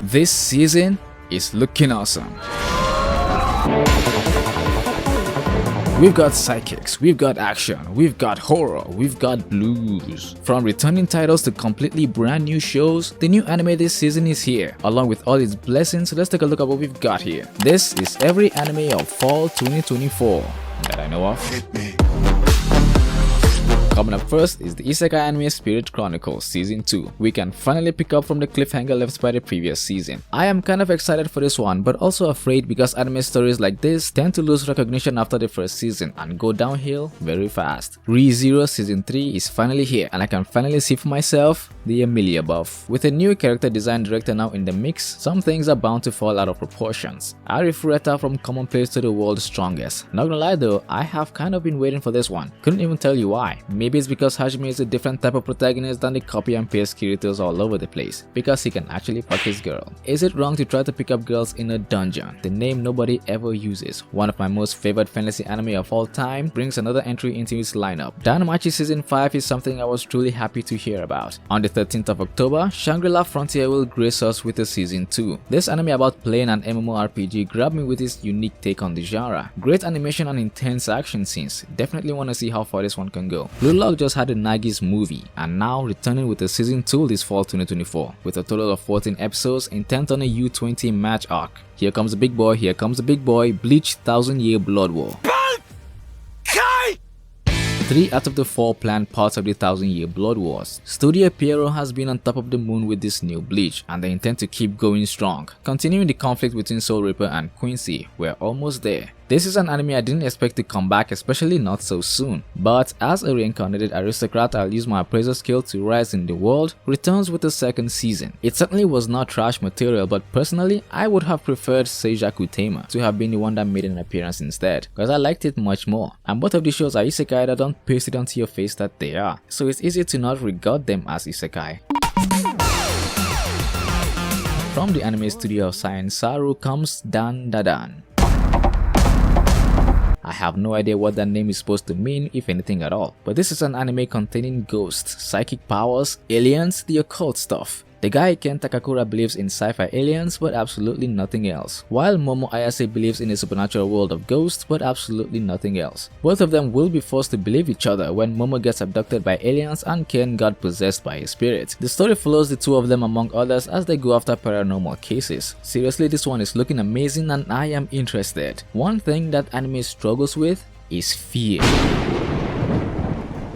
This season is looking awesome. We've got psychics, we've got action, we've got horror, we've got blues. From returning titles to completely brand new shows, the new anime this season is here. Along with all its blessings, let's take a look at what we've got here. This is every anime of fall 2024 that I know of. Coming up first is the Isekai anime Spirit Chronicles Season 2. We can finally pick up from the cliffhanger left by the previous season. I am kind of excited for this one, but also afraid because anime stories like this tend to lose recognition after the first season and go downhill very fast. Rezero Season 3 is finally here, and I can finally see for myself the Emilia buff. With a new character design director now in the mix, some things are bound to fall out of proportions. Ari Fureta from commonplace to the world's strongest. Not gonna lie though, I have kind of been waiting for this one. Couldn't even tell you why. Maybe it's because Hajime is a different type of protagonist than the copy and paste Kiritos all over the place, because he can actually fuck his girl. Is it wrong to try to pick up girls in a dungeon, the name nobody ever uses? One of my most favorite fantasy anime of all time brings another entry into its lineup. Danmachi Season 5 is something I was truly happy to hear about. On the 13th of October, Shangri-La Frontier will grace us with a Season 2. This anime about playing an MMORPG grabbed me with its unique take on the genre. Great animation and intense action scenes. Definitely want to see how far this one can go. Blue Lock just had a Nagi's movie, and now returning with a Season 2 this fall 2024 with a total of 14 episodes intent on a U20 match arc. Here comes the big boy, here comes the big boy, Bleach 1000-Year Blood War. 3 out of the 4 planned parts of the 1000-Year Blood Wars. Studio Pierrot has been on top of the moon with this new Bleach, and they intend to keep going strong. Continuing the conflict between Soul Reaper and Quincy, we're almost there. This is an anime I didn't expect to come back, especially not so soon. But as a reincarnated aristocrat, I'll use my appraiser skill to rise in the world, returns with a second season. It certainly was not trash material, but personally, I would have preferred Seijaku Tama to have been the one that made an appearance instead, because I liked it much more. And both of these shows are isekai that don't paste it onto your face that they are, so it's easy to not regard them as isekai. From the anime studio of Science Saru comes Dan Dadan. I have no idea what that name is supposed to mean, if anything at all, but this is an anime containing ghosts, psychic powers, aliens, the occult stuff. The guy Ken Takakura believes in sci-fi aliens but absolutely nothing else, while Momo Ayase believes in a supernatural world of ghosts but absolutely nothing else. Both of them will be forced to believe each other when Momo gets abducted by aliens and Ken got possessed by a spirit. The story follows the two of them among others as they go after paranormal cases. Seriously, this one is looking amazing and I am interested. One thing that anime struggles with is fear.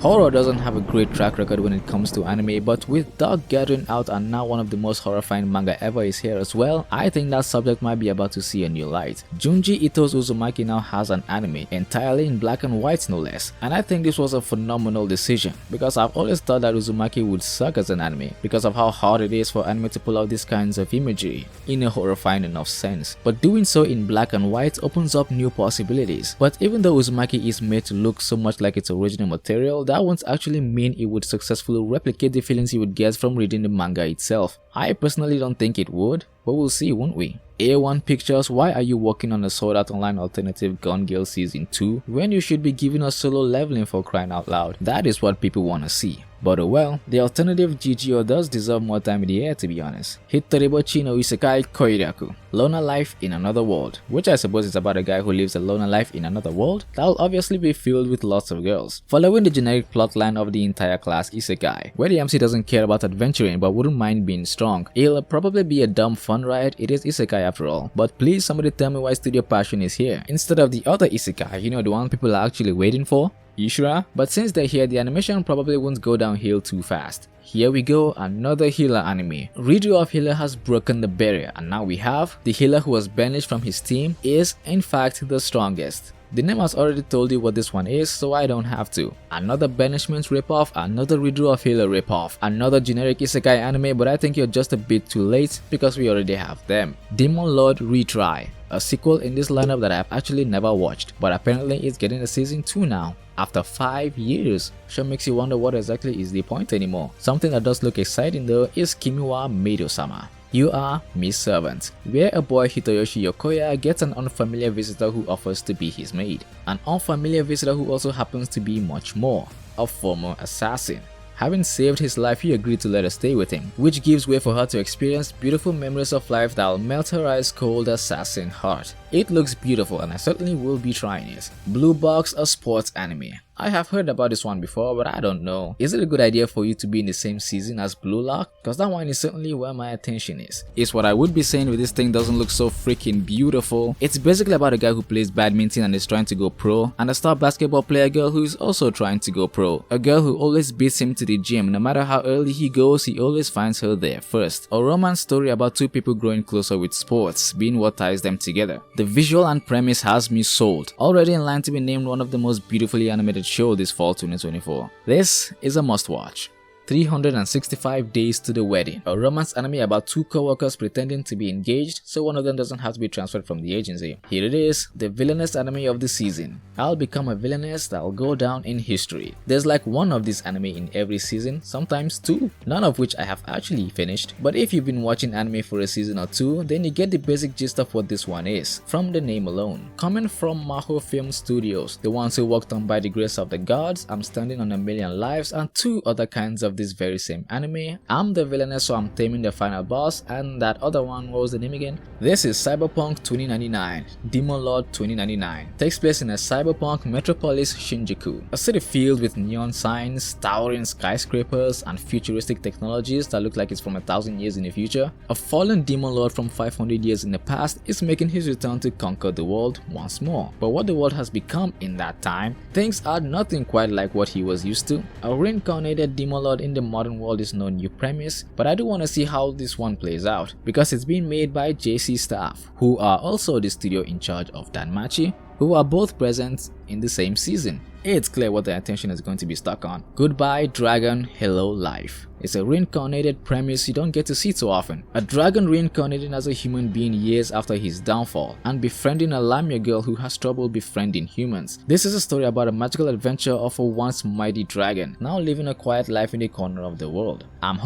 Horror doesn't have a great track record when it comes to anime, but with Dark Gathering out and now one of the most horrifying manga ever is here as well, I think that subject might be about to see a new light. Junji Ito's Uzumaki now has an anime, entirely in black and white no less, and I think this was a phenomenal decision, because I've always thought that Uzumaki would suck as an anime, because of how hard it is for anime to pull out these kinds of imagery, in a horrifying enough sense, but doing so in black and white opens up new possibilities. But even though Uzumaki is made to look so much like its original material, that won't actually mean it would successfully replicate the feelings you would get from reading the manga itself. I personally don't think it would, but we'll see, won't we? A1 Pictures, why are you working on a Sword Art Online alternative Gun Girl Season 2 when you should be giving us solo leveling, for crying out loud? That is what people wanna see. But oh well, the alternative GGO does deserve more time in the air, to be honest. Hitoribochi no Isekai Koiraku, Loner Life in Another World, which I suppose is about a guy who lives a loner life in another world that will obviously be filled with lots of girls. Following the generic plotline of the entire class Isekai, where the MC doesn't care about adventuring but wouldn't mind being strong. It'll probably be a dumb fun ride, it is Isekai after all, but please somebody tell me why Studio Passion is here, instead of the other Isekai, you know, the one people are actually waiting for? Ishura? But since they're here, the animation probably won't go downhill too fast. Here we go, another healer anime. Redo of Healer has broken the barrier, and now we have the healer who was banished from his team is in fact the strongest. The name has already told you what this one is, so I don't have to. Another banishment ripoff, another redo of Healer ripoff, another generic isekai anime, but I think you're just a bit too late because we already have them. Demon Lord Retry, a sequel in this lineup that I've actually never watched, but apparently it's getting a season 2 now. After 5 years, sure makes you wonder what exactly is the point anymore. Something that does look exciting though is Kimiwa Meido-sama. You Are Miss Servant, where a boy Hitoyoshi Yokoya gets an unfamiliar visitor who offers to be his maid. An unfamiliar visitor who also happens to be much more, a former assassin. Having saved his life, he agreed to let her stay with him, which gives way for her to experience beautiful memories of life that'll melt her ice cold assassin heart. It looks beautiful and I certainly will be trying it. Blue Box, a sports anime. I have heard about this one before, but I don't know. Is it a good idea for you to be in the same season as Blue Lock? Cause that one is certainly where my attention is. It's what I would be saying with this thing doesn't look so freaking beautiful. It's basically about a guy who plays badminton and is trying to go pro, and a star basketball player girl who is also trying to go pro. A girl who always beats him to the gym. No matter how early he goes, he always finds her there first. A romance story about two people growing closer with sports being what ties them together. The visual and premise has me sold. Already in line to be named one of the most beautifully animated show this fall 2024. This is a must watch. 365 Days to the Wedding, a romance anime about two co-workers pretending to be engaged so one of them doesn't have to be transferred from the agency. Here it is, the villainous anime of the season. I'll become a villainess that'll go down in history. There's like one of this anime in every season, sometimes two, none of which I have actually finished, but if you've been watching anime for a season or two, then you get the basic gist of what this one is, from the name alone. Coming from Maho Film Studios, the ones who worked on By the Grace of the Gods, I'm Standing on a Million Lives, and two other kinds of this very same anime. I'm the villainess, so I'm taming the final boss, and that other one, what was the name again? This is Cyberpunk 2099, Demon Lord 2099. Takes place in a cyberpunk metropolis Shinjuku, a city filled with neon signs, towering skyscrapers, and futuristic technologies that look like it's from 1,000 years in the future. A fallen demon lord from 500 years in the past is making his return to conquer the world once more. But what the world has become in that time, things are nothing quite like what he was used to. A reincarnated demon lord in the modern world is no new premise, but I do want to see how this one plays out because it's being made by JC Staff, who are also the studio in charge of Danmachi, who are both present in the same season. It's clear what the attention is going to be stuck on. Goodbye Dragon, Hello Life. It's a reincarnated premise you don't get to see too often. A dragon reincarnating as a human being years after his downfall and befriending a Lamia girl who has trouble befriending humans. This is a story about a magical adventure of a once mighty dragon now living a quiet life in a corner of the world. I'm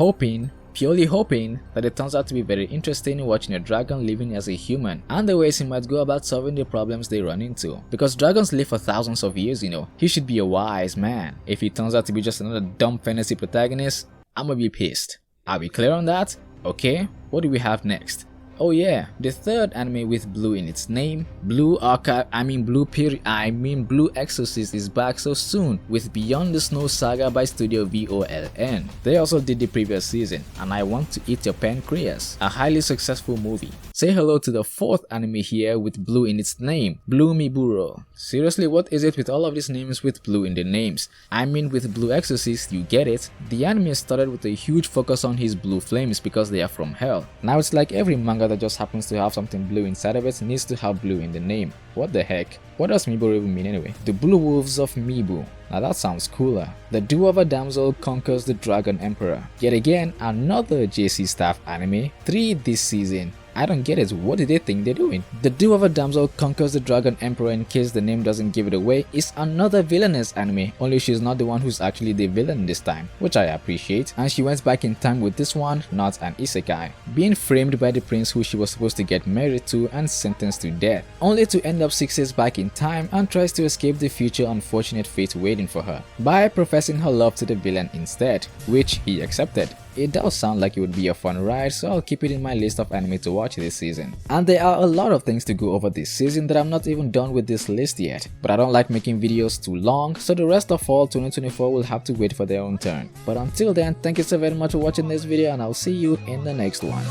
purely hoping that it turns out to be very interesting watching a dragon living as a human and the ways he might go about solving the problems they run into. Because dragons live for thousands of years, you know. He should be a wise man. If he turns out to be just another dumb fantasy protagonist, I'm gonna be pissed. Are we clear on that? Okay, what do we have next? Oh yeah, the third anime with blue in its name, Blue Exorcist is back so soon with Beyond the Snow Saga by Studio VOLN. They also did the previous season, and I Want to Eat Your Pancreas, a highly successful movie. Say hello to the fourth anime here with blue in its name, Blue Miburo. Seriously, what is it with all of these names with blue in the names? I mean, with Blue Exorcist, you get it. The anime started with a huge focus on his blue flames because they are from hell. Now it's like every manga that just happens to have something blue inside of it needs to have blue in the name. What the heck? What does Miburo even mean anyway? The Blue Wolves of Mibu. Now that sounds cooler. The Dwarf Damsel conquers the Dragon Emperor. Yet again, another JC Staff anime. 3 this season. I don't get it, what do they think they're doing? The Dwarf Damsel conquers the Dragon Emperor, in case the name doesn't give it away, is another villainous anime, only she's not the one who's actually the villain this time, which I appreciate, and she went back in time with this one, not an isekai, being framed by the prince who she was supposed to get married to and sentenced to death, only to end up 6 years back in time and tries to escape the future unfortunate fate waiting for her, by professing her love to the villain instead, which he accepted. It does sound like it would be a fun ride, so I'll keep it in my list of anime to watch this season. And there are a lot of things to go over this season that I'm not even done with this list yet, but I don't like making videos too long, so the rest of fall 2024 will have to wait for their own turn. But until then, thank you so very much for watching this video, and I'll see you in the next one.